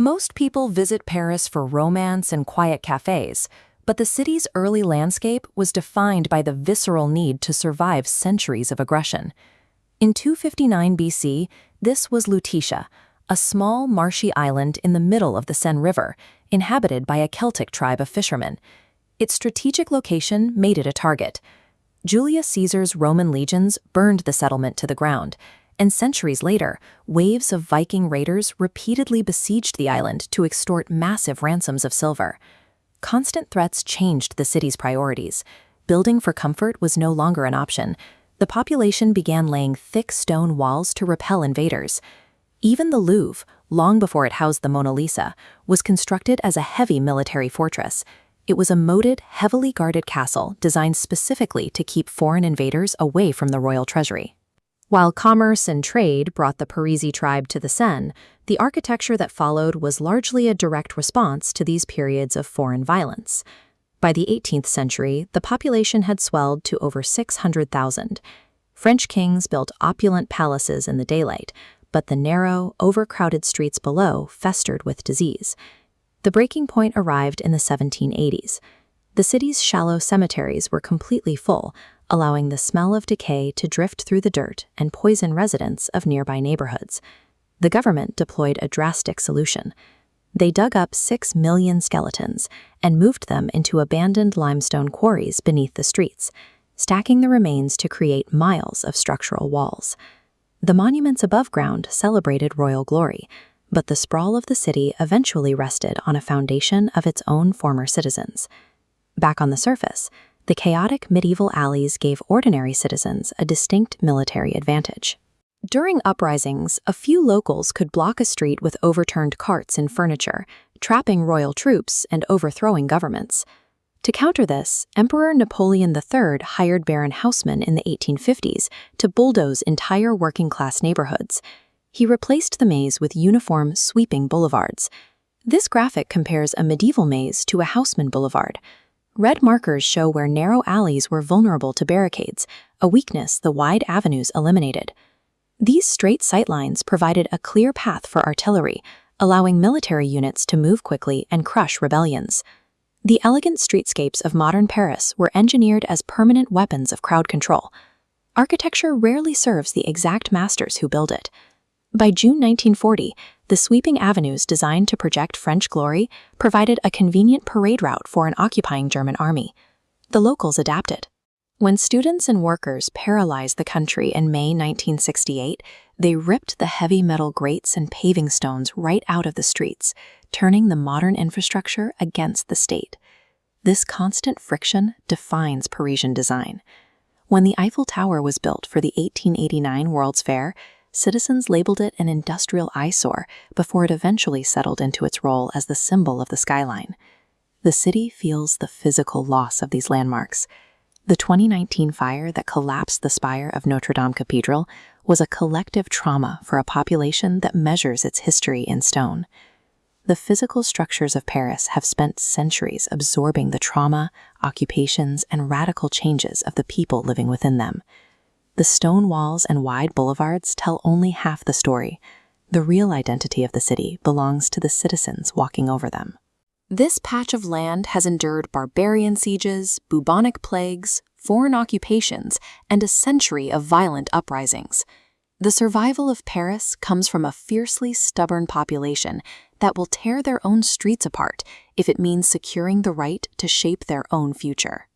Most people visit Paris for romance and quiet cafes, but the city's early landscape was defined by the visceral need to survive centuries of aggression. In 259 BC, this was Lutetia, a small marshy island in the middle of the Seine River, inhabited by a Celtic tribe of fishermen. Its strategic location made it a target. Julius Caesar's Roman legions burned the settlement to the ground, and centuries later, waves of Viking raiders repeatedly besieged the island to extort massive ransoms of silver. Constant threats changed the city's priorities. Building for comfort was no longer an option. The population began laying thick stone walls to repel invaders. Even the Louvre, long before it housed the Mona Lisa, was constructed as a heavy military fortress. It was a moated, heavily guarded castle designed specifically to keep foreign invaders away from the royal treasury. While commerce and trade brought the Parisi tribe to the Seine, the architecture that followed was largely a direct response to these periods of foreign violence. By the 18th century, the population had swelled to over 600,000. French kings built opulent palaces in the daylight, but the narrow, overcrowded streets below festered with disease. The breaking point arrived in the 1780s. The city's shallow cemeteries were completely full, allowing the smell of decay to drift through the dirt and poison residents of nearby neighborhoods. The government deployed a drastic solution. They dug up 6 million skeletons and moved them into abandoned limestone quarries beneath the streets, stacking the remains to create miles of structural walls. The monuments above ground celebrated royal glory, but the sprawl of the city eventually rested on a foundation of its own former citizens. Back on the surface, the chaotic medieval alleys gave ordinary citizens a distinct military advantage. During uprisings, a few locals could block a street with overturned carts and furniture, trapping royal troops and overthrowing governments. To counter this, Emperor Napoleon III hired Baron Haussmann in the 1850s to bulldoze entire working-class neighborhoods. He replaced the maze with uniform, sweeping boulevards. This graphic compares a medieval maze to a Haussmann boulevard. Red markers show where narrow alleys were vulnerable to barricades, a weakness the wide avenues eliminated. These straight sightlines provided a clear path for artillery, allowing military units to move quickly and crush rebellions. The elegant streetscapes of modern Paris were engineered as permanent weapons of crowd control. Architecture rarely serves the exact masters who build it. By June 1940, the sweeping avenues designed to project French glory provided a convenient parade route for an occupying German army. The locals adapted. When students and workers paralyzed the country in May 1968, they ripped the heavy metal grates and paving stones right out of the streets, turning the modern infrastructure against the state. This constant friction defines Parisian design. When the Eiffel Tower was built for the 1889 World's Fair, citizens labeled it an industrial eyesore before it eventually settled into its role as the symbol of the skyline. The city feels the physical loss of these landmarks. The 2019 fire that collapsed the spire of Notre Dame Cathedral was a collective trauma for a population that measures its history in stone. The physical structures of Paris have spent centuries absorbing the trauma, occupations, and radical changes of the people living within them. The stone walls and wide boulevards tell only half the story. The real identity of the city belongs to the citizens walking over them. This patch of land has endured barbarian sieges, bubonic plagues, foreign occupations, and a century of violent uprisings. The survival of Paris comes from a fiercely stubborn population that will tear their own streets apart if it means securing the right to shape their own future.